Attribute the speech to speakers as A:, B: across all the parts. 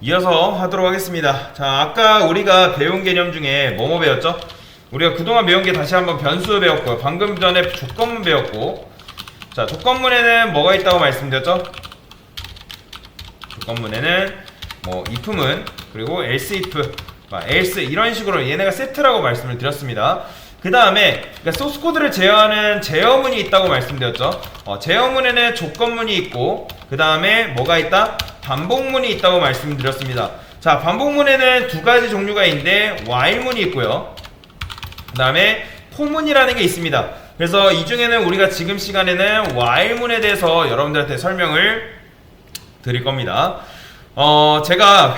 A: 이어서 하도록 하겠습니다. 자, 아까 우리가 배운 개념 중에 뭐뭐 배웠죠? 우리가 그동안 배운 게 다시 한번 변수 배웠고요. 방금 전에 조건문 배웠고, 자, 조건문에는 뭐가 있다고 말씀드렸죠? 조건문에는 뭐 if문, 그리고 else if, else 이런 식으로 얘네가 세트라고 말씀을 드렸습니다. 그 다음에 그러니까 소스코드를 제어하는 제어문이 있다고 말씀드렸죠. 제어문에는 조건문이 있고, 그 다음에 뭐가 있다? 반복문이 있다고 말씀드렸습니다. 자, 반복문에는 두 가지 종류가 있는데 while문이 있고요, 그 다음에 for문이라는 게 있습니다. 그래서 이 중에는 우리가 지금 시간에는 while문에 대해서 여러분들한테 설명을 드릴 겁니다. 제가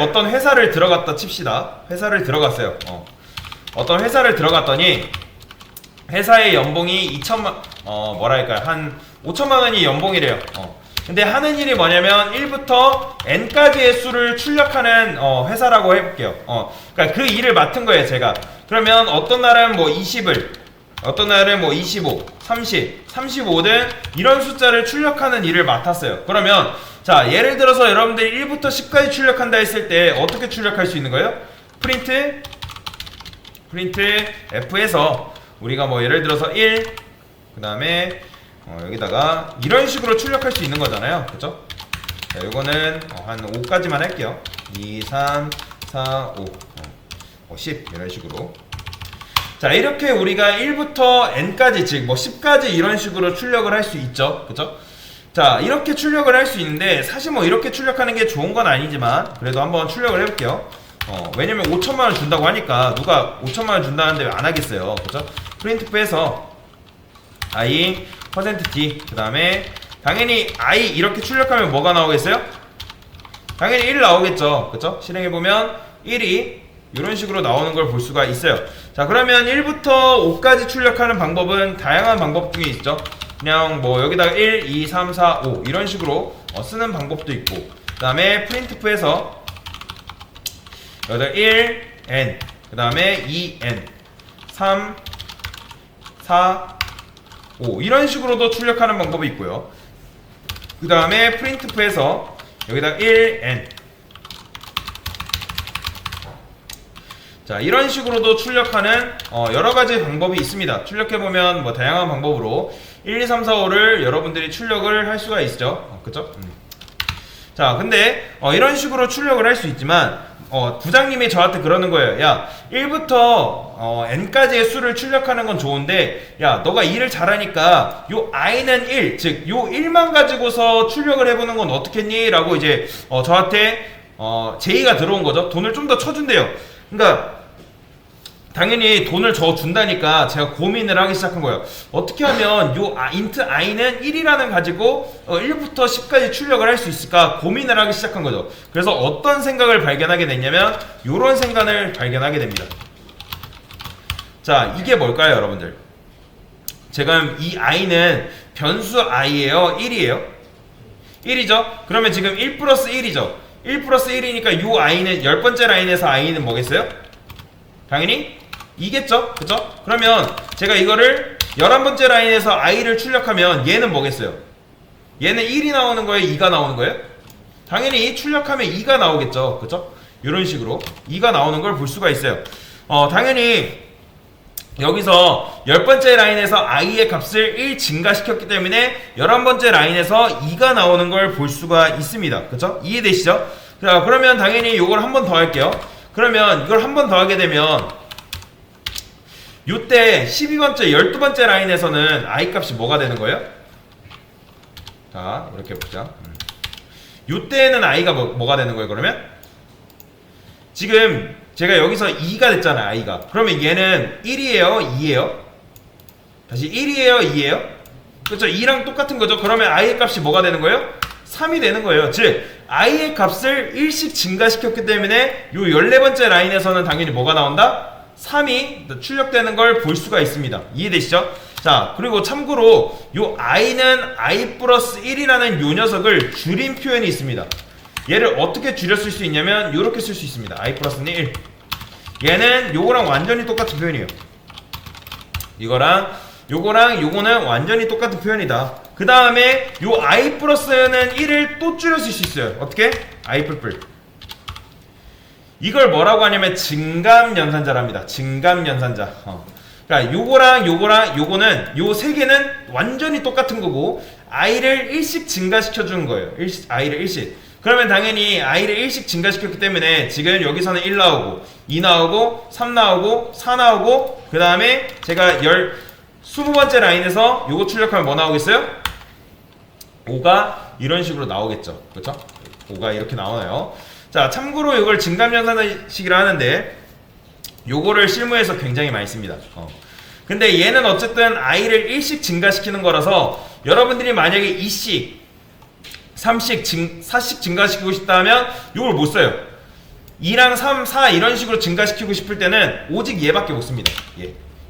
A: 어떤 회사를 들어갔다 칩시다. 회사를 들어갔어요. 어떤 회사를 들어갔더니 회사의 연봉이 2천만, 한 5천만 원이 연봉이래요. 근데 하는 일이 뭐냐면 1부터 n까지의 수를 출력하는 회사라고 해볼게요. 그러니까 그 일을 맡은 거예요, 제가. 그러면 어떤 날은 뭐 20을, 어떤 날은 뭐 25, 30, 35등 이런 숫자를 출력하는 일을 맡았어요. 그러면 자, 예를 들어서 여러분들이 1부터 10까지 출력한다 했을 때 어떻게 출력할 수 있는 거예요? 프린트 F에서 우리가 뭐 예를 들어서 1, 그 다음에 여기다가 이런 식으로 출력할 수 있는 거잖아요. 그쵸? 자, 요거는 한 5까지만 할게요. 2, 3, 4, 5, 10 이런 식으로. 자, 이렇게 우리가 1부터 n까지, 즉 뭐 10까지 이런 식으로 출력을 할 수 있죠. 그쵸? 자, 이렇게 출력을 할 수 있는데 사실 뭐 이렇게 출력하는 게 좋은 건 아니지만 그래도 한번 출력을 해볼게요. 왜냐면 5천만 원 준다고 하니까 누가 5천만 원 준다는데 왜 안 하겠어요. 그쵸? printf에서 i %t, 그 다음에 당연히 i 이렇게 출력하면 뭐가 나오겠어요? 당연히 1 나오겠죠. 그쵸? 실행해보면 1이 이런 식으로 나오는 걸 볼 수가 있어요. 자, 그러면 1부터 5까지 출력하는 방법은 다양한 방법 중에 있죠. 그냥 뭐 여기다가 1, 2, 3, 4, 5 이런 식으로 쓰는 방법도 있고, 그 다음에 printf에서 여기다 1, n, 그 다음에 2, n, 3, 4, 5 이런 식으로도 출력하는 방법이 있고요. 그 다음에 printf에서 여기다 1n, 자, 이런 식으로도 출력하는 여러가지 방법이 있습니다. 출력해보면 뭐 다양한 방법으로 1, 2, 3, 4, 5를 여러분들이 출력을 할 수가 있죠. 그쵸? 자, 근데 이런 식으로 출력을 할 수 있지만 부장님이 저한테 그러는 거예요. 야, 1부터 n까지의 수를 출력하는 건 좋은데, 야, 너가 일을 잘하니까 요 i는 1, 즉 요 1만 가지고서 출력을 해보는 건 어떻겠니? 라고 이제 저한테 제의가 들어온 거죠. 돈을 좀 더 쳐준대요. 그러니까 당연히 돈을 저 준다니까 제가 고민을 하기 시작한 거예요. 어떻게 하면 요 int i는 1이라는 가지고 1부터 10까지 출력을 할 수 있을까 고민을 하기 시작한 거죠. 그래서 어떤 생각을 발견하게 됐냐면 요런 생각을 발견하게 됩니다. 자, 이게 뭘까요, 여러분들? 지금 이 i는 변수 i예요, 1이에요? 1이죠? 그러면 지금 1 플러스 1이죠? 1 플러스 1이니까 요 i는 10번째 라인에서 i는 뭐겠어요? 당연히 2겠죠? 그쵸? 그러면 제가 이거를 11번째 라인에서 i를 출력하면 얘는 뭐겠어요? 얘는 1이 나오는 거예요? 2가 나오는 거예요? 당연히 출력하면 2가 나오겠죠? 그쵸? 이런 식으로 2가 나오는 걸 볼 수가 있어요. 당연히 여기서 10번째 라인에서 i의 값을 1 증가시켰기 때문에 11번째 라인에서 2가 나오는 걸 볼 수가 있습니다. 그쵸? 이해되시죠? 자, 그러면 당연히 이걸 한 번 더 할게요. 그러면 이걸 한 번 더 하게 되면 요때 12번째, 12번째 라인에서는 i 값이 뭐가 되는 거예요? 자, 이렇게 보자. 요때는 i가 뭐가 되는 거예요, 그러면? 지금 제가 여기서 2가 됐잖아요, i가. 그러면 얘는 1이에요, 2예요? 다시 1이에요, 2예요? 그렇죠? 2랑 똑같은 거죠. 그러면 i의 값이 뭐가 되는 거예요? 3이 되는 거예요. 즉 i의 값을 1씩 증가시켰기 때문에 요 14번째 라인에서는 당연히 뭐가 나온다? 3이 출력되는 걸 볼 수가 있습니다. 이해되시죠? 자, 그리고 참고로 요 i는 i 플러스 1이라는 요 녀석을 줄인 표현이 있습니다. 얘를 어떻게 줄여 쓸 수 있냐면 요렇게 쓸 수 있습니다. i 플러스는 1. 얘는 요거랑 완전히 똑같은 표현이에요. 이거랑 요거랑 요거는 완전히 똑같은 표현이다. 그 다음에 요 i 플러스는 1을 또 줄여 쓸 수 있어요. 어떻게? i 뿔뿔. 이걸 뭐라고 하냐면 증감연산자랍니다. 증감연산자. 그러니까 요거랑 요거랑 요거는 요 세 개는 완전히 똑같은 거고 i를 1씩 증가시켜 주는 거예요. i를 1씩. 그러면 당연히 i를 1씩 증가시켰기 때문에 지금 여기서는 1 나오고 2 나오고 3 나오고 4 나오고 그 다음에 제가 20번째 라인에서 요거 출력하면 뭐 나오겠어요? 5가 이런 식으로 나오겠죠. 그렇죠? 5가 이렇게 나오나요? 자, 참고로 이걸 증감연산식이라 하는데 요거를 실무에서 굉장히 많이 씁니다. 근데 얘는 어쨌든 i를 1씩 증가시키는 거라서 여러분들이 만약에 2씩, 3씩, 4씩 증가시키고 싶다면 요걸 못 써요. 2랑 3, 4 이런 식으로 증가시키고 싶을 때는 오직 얘밖에 못 씁니다.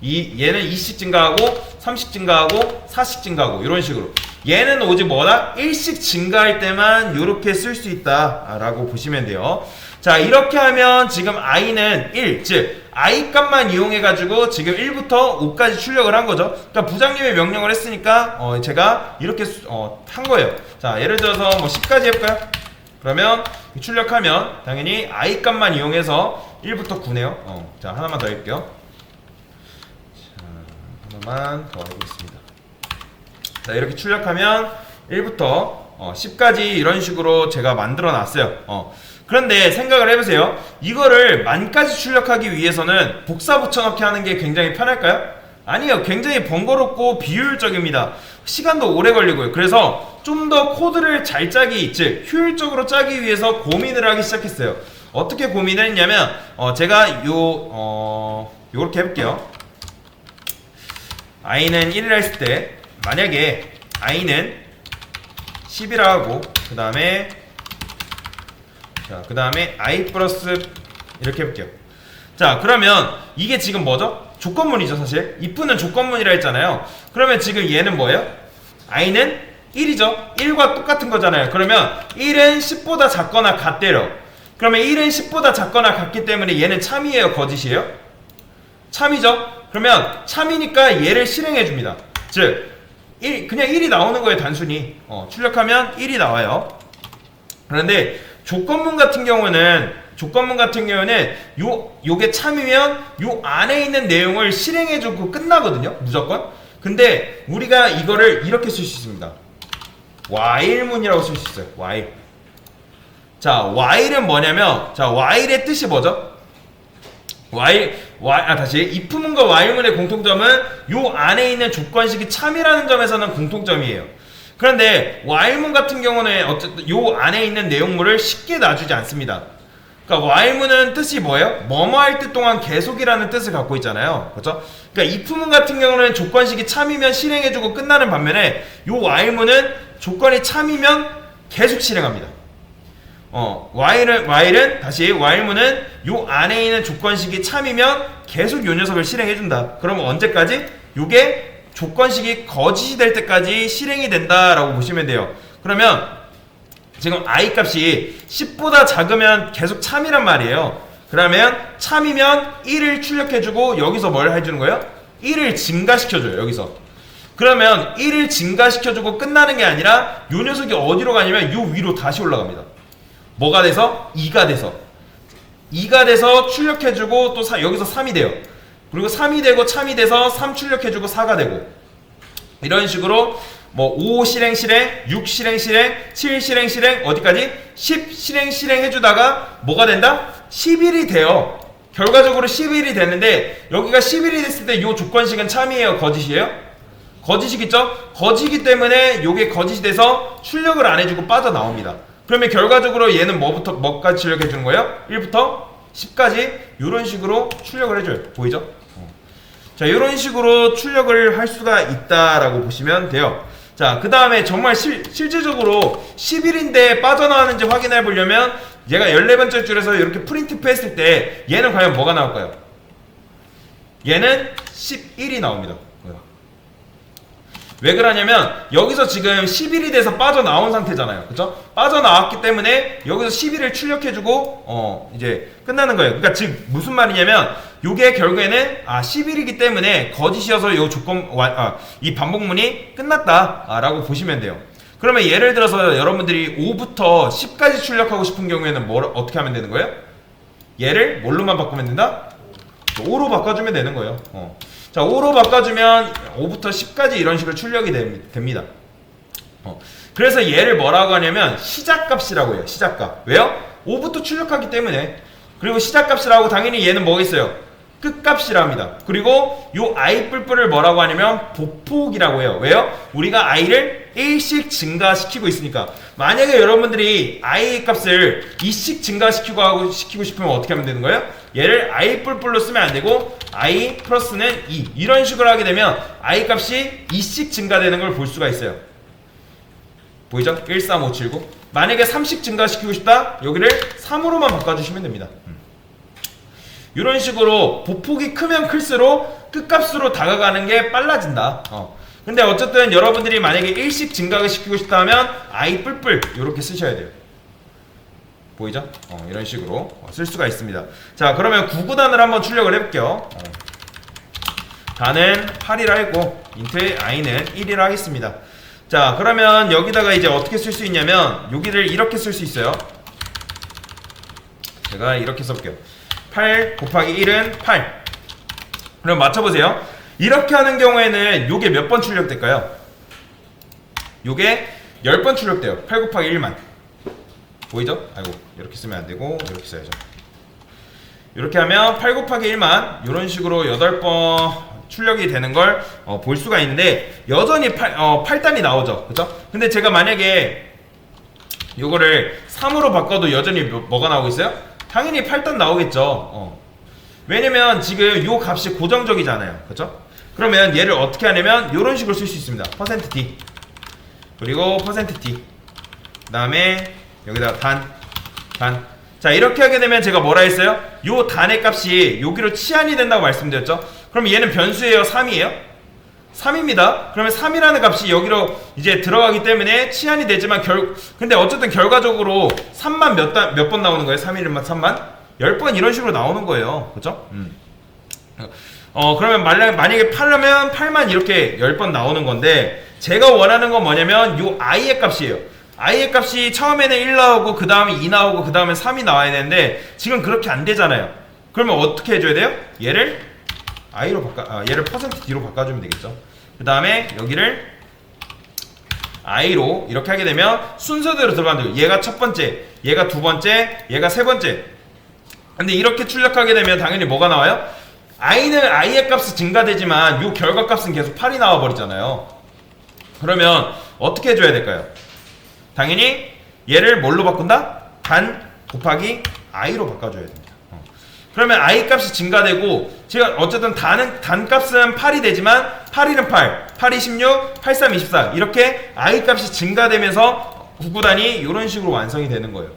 A: 얘는 2씩 증가하고 3씩 증가하고 4씩 증가하고 이런 식으로 얘는 오직 뭐다? 1씩 증가할 때만 이렇게 쓸 수 있다 라고 보시면 돼요. 자, 이렇게 하면 지금 i는 1, 즉 i 값만 이용해 가지고 지금 1부터 5까지 출력을 한 거죠. 그러니까 부장님의 명령을 했으니까 제가 이렇게 한 거예요. 자, 예를 들어서 뭐 10까지 해볼까요? 그러면 출력하면 당연히 i 값만 이용해서 1부터 9네요. 자, 하나만 더 할게요. 자, 하나만 더 해보겠습니다. 자, 이렇게 출력하면 1부터 10까지 이런 식으로 제가 만들어 놨어요. 그런데 생각을 해보세요. 이거를 만까지 출력하기 위해서는 복사 붙여넣기 하는 게 굉장히 편할까요? 아니요. 굉장히 번거롭고 비효율적입니다. 시간도 오래 걸리고요. 그래서 좀 더 코드를 잘 짜기, 즉 효율적으로 짜기 위해서 고민을 하기 시작했어요. 어떻게 고민을 했냐면 제가 요렇게 해볼게요. i는 1이라 했을 때 만약에 i는 10이라 하고 그 다음에 i 플러스 이렇게 해볼게요. 자, 그러면 이게 지금 뭐죠? 조건문이죠. 사실 if는 조건문이라 했잖아요. 그러면 지금 얘는 뭐예요? i는 1이죠. 1과 똑같은 거잖아요. 그러면 1은 10보다 작거나 같대요. 그러면 1은 10보다 작거나 같기 때문에 얘는 참이에요, 거짓이에요? 참이죠. 그러면 참이니까 얘를 실행해 줍니다. 즉 그냥 1이 나오는 거예요. 단순히 출력하면 1이 나와요. 그런데 조건문 같은 경우는 요게 참이면 요 안에 있는 내용을 실행해주고 끝나거든요. 무조건. 근데 우리가 이거를 이렇게 쓸 수 있습니다. while문이라고 쓸 수 있어요. while. 자, while은 뭐냐면, 자, while의 뜻이 뭐죠? 다시 if문과 while문의 공통점은 요 안에 있는 조건식이 참이라는 점에서는 공통점이에요. 그런데 while문 같은 경우는 어쨌든 요 안에 있는 내용물을 쉽게 놔주지 않습니다. 그러니까 while문은 뜻이 뭐예요? 뭐뭐 할 때 동안 계속이라는 뜻을 갖고 있잖아요. 그렇죠? 그러니까 if문 같은 경우는 조건식이 참이면 실행해주고 끝나는 반면에 요 while문은 조건이 참이면 계속 실행합니다. while문은 요 안에 있는 조건식이 참이면 계속 요 녀석을 실행해준다. 그러면 언제까지? 요게 조건식이 거짓이 될 때까지 실행이 된다라고 보시면 돼요. 그러면 지금 i 값이 10보다 작으면 계속 참이란 말이에요. 그러면 참이면 1을 출력해주고 여기서 뭘 해주는 거예요? 1을 증가시켜줘요. 여기서. 그러면 1을 증가시켜주고 끝나는 게 아니라 요 녀석이 어디로 가냐면 요 위로 다시 올라갑니다. 뭐가 돼서? 2가 돼서. 2가 돼서 출력해주고 또 여기서 3이 돼요. 그리고 3이 되고 참이 돼서 3 출력해주고 4가 되고 이런 식으로 뭐 5 실행 6 실행 7 실행 어디까지? 10 실행 해주다가 뭐가 된다? 11이 돼요. 결과적으로 11이 되는데 여기가 11이 됐을 때 이 조건식은 참이에요? 거짓이에요? 거짓이겠죠? 거짓이기 때문에 요게 거짓이 돼서 출력을 안 해주고 빠져나옵니다. 그러면 결과적으로 얘는 뭐까지 출력해주는 거예요? 1부터 10까지 이런 식으로 출력을 해줘요. 보이죠? 자, 이런 식으로 출력을 할 수가 있다라고 보시면 돼요. 자, 그 다음에 정말 실질적으로 11인데 빠져나왔는지 확인해 보려면 얘가 14번째 줄에서 이렇게 프린트프 했을 때 얘는 과연 뭐가 나올까요? 얘는 11이 나옵니다. 왜 그러냐면 여기서 지금 11이 돼서 빠져나온 상태잖아요. 그쵸? 빠져나왔기 때문에 여기서 11을 출력해주고 이제 끝나는 거예요. 그러니까 즉 무슨 말이냐면 요게 결국에는 11이기 때문에 거짓이어서 요 이 반복문이 끝났다 라고 보시면 돼요. 그러면 예를 들어서 여러분들이 5부터 10까지 출력하고 싶은 경우에는 어떻게 하면 되는 거예요? 얘를 뭘로만 바꾸면 된다? 5로 바꿔주면 되는 거예요. 자, 5로 바꿔주면 5부터 10까지 이런 식으로 출력이 됩니다. 그래서 얘를 뭐라고 하냐면 시작값이라고 해요. 시작값. 왜요? 5부터 출력하기 때문에. 그리고 시작값이라고 당연히 얘는 뭐겠어요? 끝값이라 합니다. 그리고 요 i 뿔뿔을 뭐라고 하냐면 보폭이라고 해요. 왜요? 우리가 i를 1씩 증가시키고 있으니까. 만약에 여러분들이 i 값을 2씩 증가시키고 싶으면 어떻게 하면 되는 거예요? 얘를 i 뿔뿔로 쓰면 안 되고 i 플러스는 2 이런 식으로 하게 되면 i 값이 2씩 증가되는 걸 볼 수가 있어요. 보이죠? 1, 3, 5, 7, 9. 만약에 3씩 증가시키고 싶다? 여기를 3으로만 바꿔주시면 됩니다. 이런 식으로 보폭이 크면 클수록 끝값으로 다가가는 게 빨라진다. 근데 어쨌든 여러분들이 만약에 1씩 증가를 시키고 싶다 하면 i 뿔뿔 이렇게 쓰셔야 돼요. 보이죠? 이런 식으로 쓸 수가 있습니다. 자, 그러면 9구단을 한번 출력을 해볼게요. 단은 8이라 했고 인트의 i는 1이라 하겠습니다. 자, 그러면 여기다가 이제 어떻게 쓸 수 있냐면 여기를 이렇게 쓸 수 있어요. 제가 이렇게 써볼게요. 8 곱하기 1은 8. 그럼 맞춰보세요. 이렇게 하는 경우에는 요게 몇 번 출력될까요? 요게 10번 출력돼요. 8 곱하기 1만. 보이죠? 아이고, 이렇게 쓰면 안 되고 이렇게 써야죠. 이렇게 하면 8 곱하기 1만 이런 식으로 8번 출력이 되는 걸 볼 수가 있는데 여전히 8단이 나오죠. 그죠? 근데 제가 만약에 요거를 3으로 바꿔도 여전히 뭐가 나오고 있어요? 당연히 8단 나오겠죠. 왜냐면 지금 요 값이 고정적이잖아요. 그죠? 그러면 얘를 어떻게 하냐면 요런 식으로 쓸 수 있습니다. %d 그리고 %t 그 다음에 여기다가 단. 자, 이렇게 하게 되면 제가 뭐라 했어요? 요 단의 값이 여기로 치환이 된다고 말씀드렸죠? 그럼 얘는 변수예요? 3이에요? 3입니다. 그러면 3이라는 값이 여기로 이제 들어가기 때문에 치환이 되지만 근데 어쨌든 결과적으로 3만 몇 번 나오는 거예요? 3일만 3만? 10번 이런 식으로 나오는 거예요. 그죠? 그러면 만약에 8하면 8만 이렇게 10번 나오는 건데 제가 원하는 건 뭐냐면 요 i의 값이에요. i의 값이 처음에는 1 나오고 그 다음에 2 나오고 그 다음에 3이 나와야 되는데 지금 그렇게 안 되잖아요. 그러면 어떻게 해줘야 돼요? 얘를 얘를 %d로 바꿔주면 되겠죠. 그 다음에 여기를 i로 이렇게 하게 되면 순서대로 들어간대요. 얘가 첫 번째, 얘가 두 번째, 얘가 세 번째. 근데 이렇게 출력하게 되면 당연히 뭐가 나와요? i는 i의 값이 증가되지만 요 결과값은 계속 8이 나와 버리잖아요. 그러면 어떻게 해줘야 될까요? 당연히 얘를 뭘로 바꾼다? 단 곱하기 i로 바꿔줘야 됩니다. 그러면 i 값이 증가되고 제가 어쨌든 단 값은 8이 되지만 8, 1은 8, 8, 2, 16, 8, 3, 24 이렇게 i 값이 증가되면서 9구단이 이런 식으로 완성이 되는 거예요.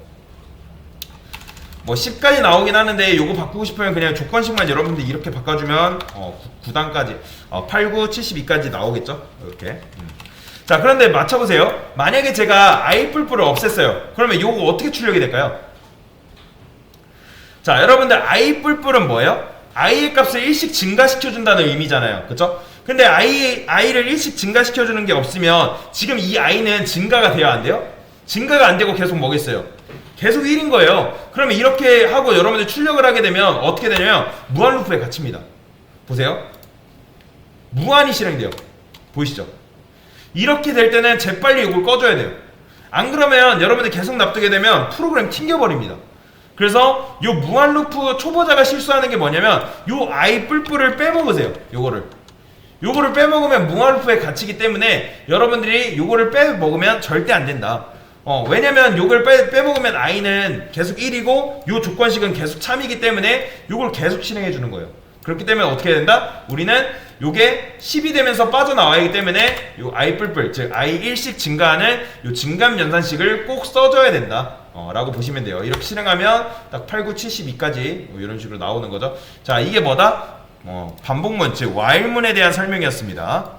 A: 뭐 10까지 나오긴 하는데 요거 바꾸고 싶으면 그냥 조건식만 여러분들 이렇게 바꿔주면 9단까지 8, 9, 72까지 나오겠죠? 이렇게. 자, 그런데 맞춰보세요. 만약에 제가 i 뿔뿔을 없앴어요. 그러면 요거 어떻게 출력이 될까요? 자, 여러분들 i 뿔뿔은 뭐예요? i의 값을 1씩 증가시켜준다는 의미잖아요. 그쵸? 근데 i를 1씩 증가시켜주는 게 없으면 지금 이 i는 증가가 돼야 안 돼요? 증가가 안 되고 계속 뭐겠어요? 계속 1인 거예요. 그러면 이렇게 하고 여러분들 출력을 하게 되면 어떻게 되냐면 무한 루프에 갇힙니다. 보세요. 무한히 실행돼요. 보이시죠? 이렇게 될 때는 재빨리 이걸 꺼줘야 돼요. 안 그러면 여러분들 계속 납두게 되면 프로그램 튕겨버립니다. 그래서 요 무한 루프 초보자가 실수하는 게 뭐냐면 요 i 뿔뿔을 빼먹으세요. 요거를 빼먹으면 무한 루프에 갇히기 때문에 여러분들이 요거를 빼먹으면 절대 안 된다. 왜냐면 요걸 빼먹으면 i는 계속 1이고 요 조건식은 계속 참이기 때문에 요걸 계속 실행해 주는 거예요. 그렇기 때문에 어떻게 된다? 우리는 요게 10이 되면서 빠져나와야 하기 때문에 요 i 뿔뿔 즉 i 1씩 증가하는 요 증감 연산식을 꼭 써줘야 된다 라고 보시면 돼요. 이렇게 실행하면 딱 8, 9, 72까지 이런 식으로 나오는 거죠. 자, 이게 뭐다? 반복문 즉 while문에 대한 설명이었습니다.